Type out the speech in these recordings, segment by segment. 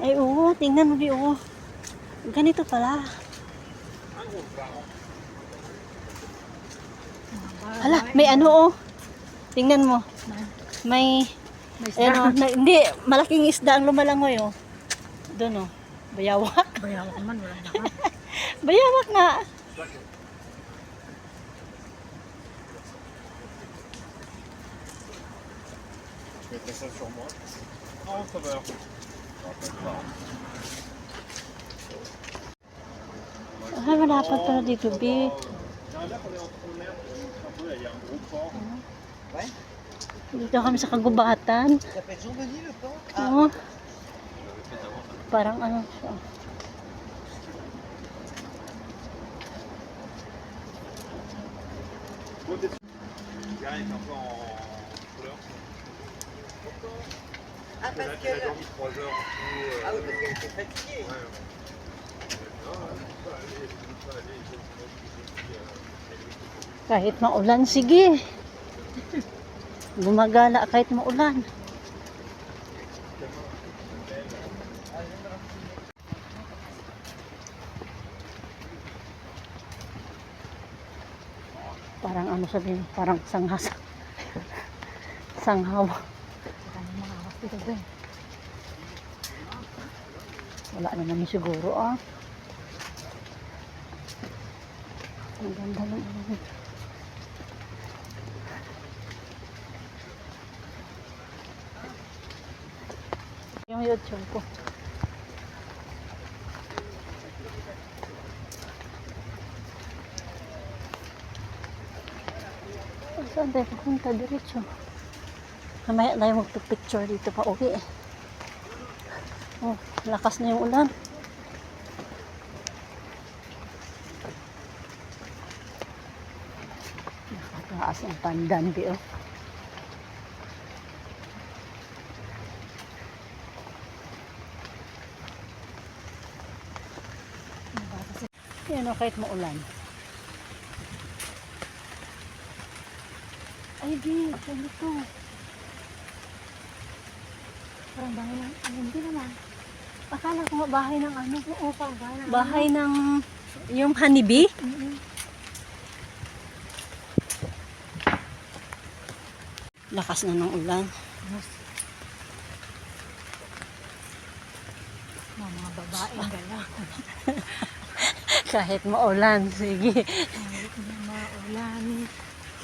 Ay, oo. Tingnan mo, Bi, oo. Ganito pala. Hala, may ano, oh. Tingnan mo. May ano, hindi, malaking isda ang lumalangoy, oh. Doon, oh. Bayawak. Bayawak naman, walang lakas. Bayawak nga. Mettez ça sur moi. Non, ça va. Ay, wala pa pala dito, Bi. Dito kami sa kagubatan. Oo. Parang ano siya. Il est un peu en fleurs. Ah, parce Là, que... il a dormi 3 heures. Ah oui, parce qu'elle était fatiguée. Kahit maulan, sige. Gumagala kahit maulan. Parang ano sabihin, parang sanghas. Sanghaw. Wala naman siguro, ah. Ang ganda ng ano. Yung YouTube ko. Saan tayo pupunta? Diretso. Mamaya tayo magpipicture dito pa uwi. Oh, lakas na yung ulan. Nakataas ang pandan di oh. Yan o, kahit maulan. Ay di, ano to? Parang bahay ng, hindi naman. Akala ko nga bahay ng ano? Oo, parang bahay ng Bahay ng yung honeybee? Lakas na ng ulan. mga babaeng gala. Kahit maulan, sige. Kahit na maulan.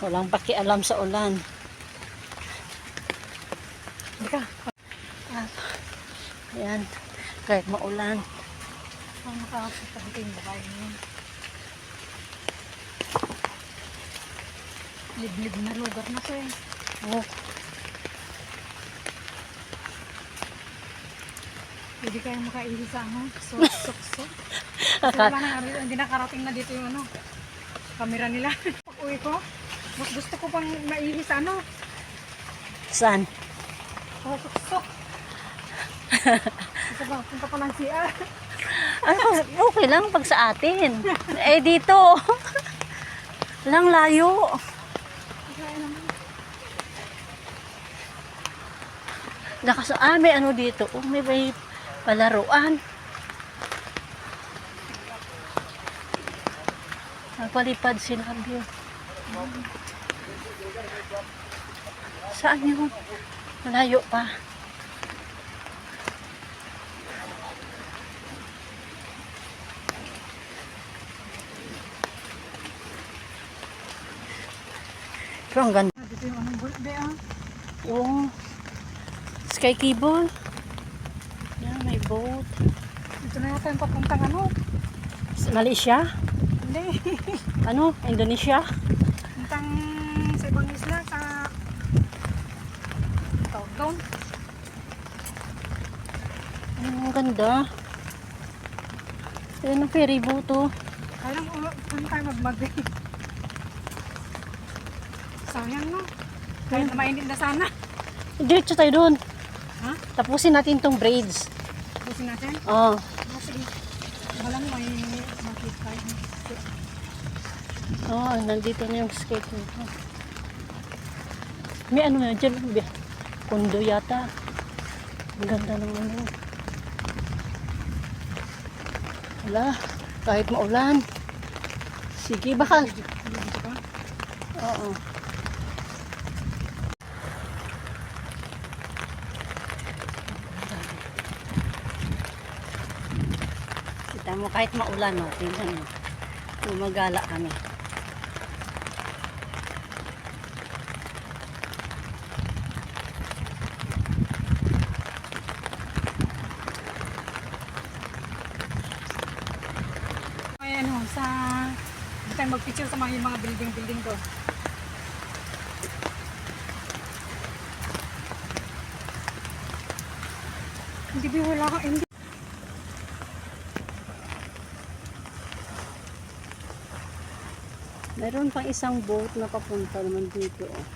Walang pakialam sa ulan. Teka, Ayan, kahit maulan. ang nakakasita yung babae niya. Liblib na lugar na to eh. Oh, Hindi kayo makaihis sa ano, sok. Kasi wala na, hindi nakarating na dito yung ano, camera nila. Pag uwi ko, mas gusto ko pang maihis sa ano, saan? sok. Kasi ba, punta pa ng CR. Ano, okay lang pag sa atin. Eh, dito. Walang layo. Lakas, may ano dito. Oh, may palaruan. Nagpalipad sila. Saan yun? Malayo pa. Pero ang ganda. Dito yung anong birthday ah. Oh. Sky cable. Yan, may boat. Dito na yata yung papuntang ano. Malaysia? Hindi. Ano? Indonesia? Puntang sa ibang isla, sa tawag doon. Ang ganda. Yan ang ferry boat oh. Alam mo, kung tayo magmagay. Sayang no. Kahit na mainit na sana. Diretso tayo doon. Ha? Tapusin natin tong braids. Busin natin. Oh. Sige. Walang may makit tayo. Oh, nandito na yung skate nito. May ano na dyan. Kondo yata. Ang ganda ng ano. Wala, kahit maulan. Sige, baka. Oo. Kita mo kahit maulan, no? Tingnan mo. Gumagala kami. Ay, ano, sa... Hindi tayo mag-picture sa mga building-building doon. Hindi ba wala ka, hindi. Meron pang isang boat na papunta naman dito. Oh.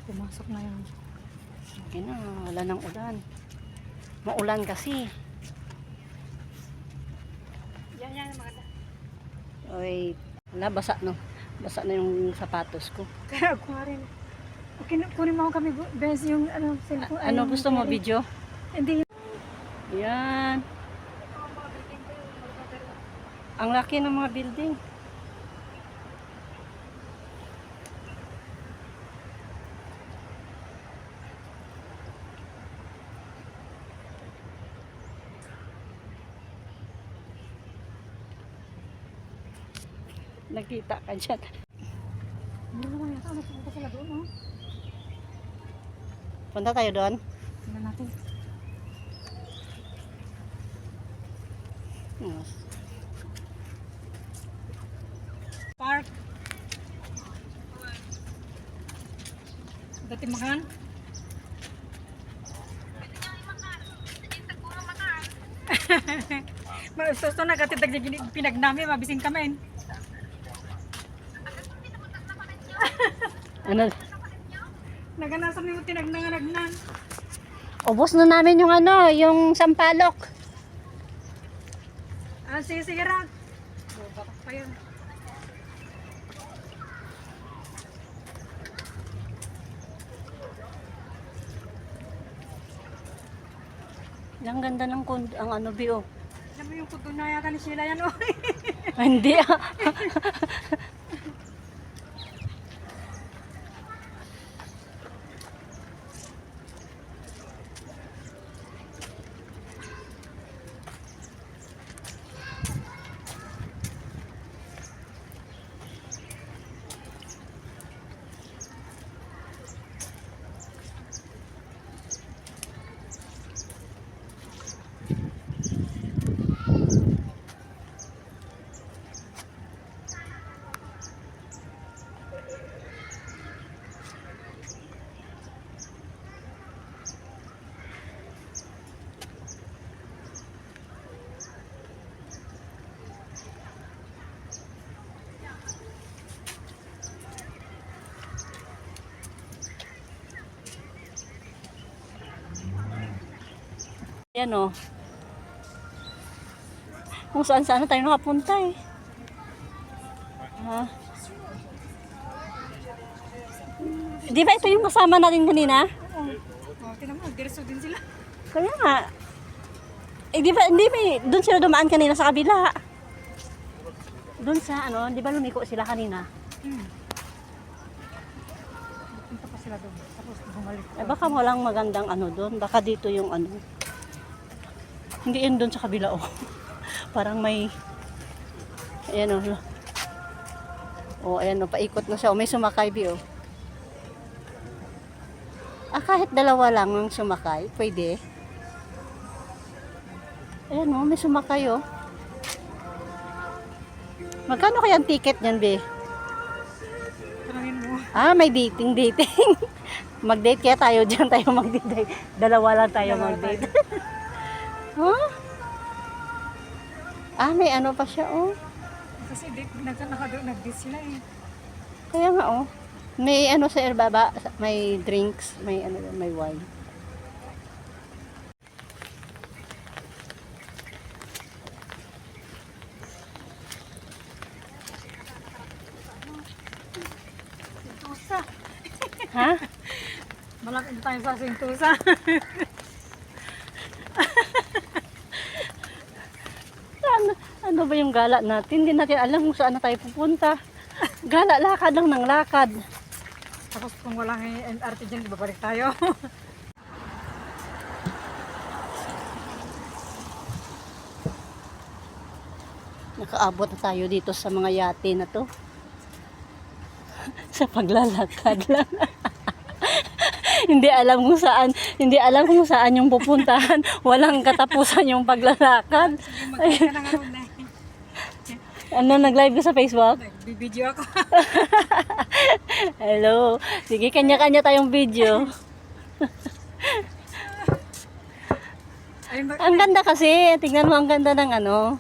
Pumasok na yun. Sige na, wala nang ulan. Maulan kasi. Yan, maganda. Oy, wala, basa no. Basa na yung sapatos ko. Kaya ako nga rin. Okay, kunin mo kami, Bez, yung ano, cellphone. Ano gusto mo, video? Hindi. Yan. Ang laki ng mga building. Nakita ka dyan. Hindi naman yata, nagpunta sila doon, no? Punta tayo doon. Tingnan natin. Yes. Park. Dati makan. Susto na katitag pinagnami, mabising kami. Ano? Naganasan mo tinagnanganagnan. Ubos na namin yung ano, yung sampalok. Ah, sige ra. Bakit pa yun? Ang ganda ng ang ano view. Alam mo yung kuto na yata ni Sheila yan, oh. Hindi ah. Yan o. Kung saan saan tayo nakapunta eh. Ha? Di ba ito yung kasama natin kanina? Oo. Oh, tinan mo, diretso din sila. Kaya nga. Eh di ba, hindi ba, doon sila dumaan kanina sa kabila. Doon sa ano, di ba lumiko sila kanina? Punta pa sila doon. Tapos bumalik. Eh baka walang magandang ano doon. Baka dito yung ano. Hindi yun doon sa kabila oh. Parang may ayan oh. Oh, ayan oh, paikot na siya. Oh, may sumakay bi oh. Ah, kahit dalawa lang ang sumakay, pwede. Ayan oh, may sumakay oh. Magkano kaya ang ticket niyan, be? Tanungin mo. Ah, may dating. Mag-date kaya tayo dyan, tayo mag-date. Dalawa lang tayo Dalawa mag-date. Huh? Ah, may ano pa siya, oh. Kasi nag-dis sila eh. Kaya nga, oh. May ano sa baba, may drinks, may ano, may wine. Sentosa. Ha? Malapit na tayo sa Sentosa. Ano ba yung gala natin? Hindi natin alam kung saan na tayo pupunta. Gala, lakad lang ng lakad. Tapos kung walang MRT dyan, ibabalik tayo. Nakaabot na tayo dito sa mga yate na to. Sa paglalakad lang. Hindi alam kung saan yung pupuntahan. Walang katapusan yung paglalakad. Magkaya ka na nga ron eh. Ano, nag-live ka sa Facebook? Nagbibideo ako. Hello. Sige, kanya-kanya tayong video. Ayun ba? Ang ganda kasi. Tingnan mo, ang ganda ng ano.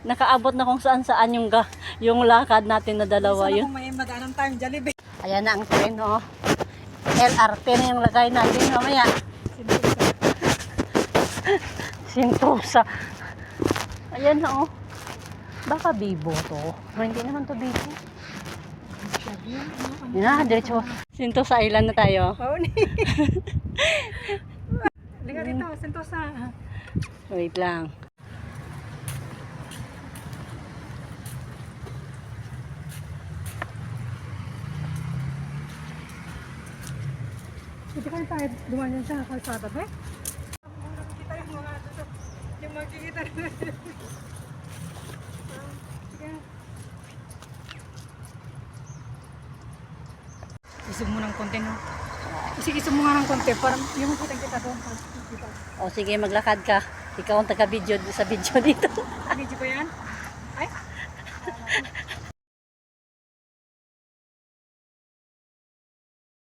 Nakaabot na kung saan-saan yung lakad natin na dalawa Sana yun. kung may madaanan tayong Jollibee. Ayan na ang train, oh. LRT na yung lagay natin mamaya. Sentosa. Ayan na, oh. Baka Bibo to. Pero hindi naman to Bibo. Yun na, diretso. Sentosa Island na tayo. Oo ni. Liga dito, Sentosa. Wait lang. Hindi kayo tayo dumaan yan sa kalsada, be? Makikita yung mga yung makikita rin. Isog mo ng konti, no? Isig-isog mo nga ng konti para yung makita doon. O sige, maglakad ka. Ikaw ang taga-video sa video dito. Video ko yan.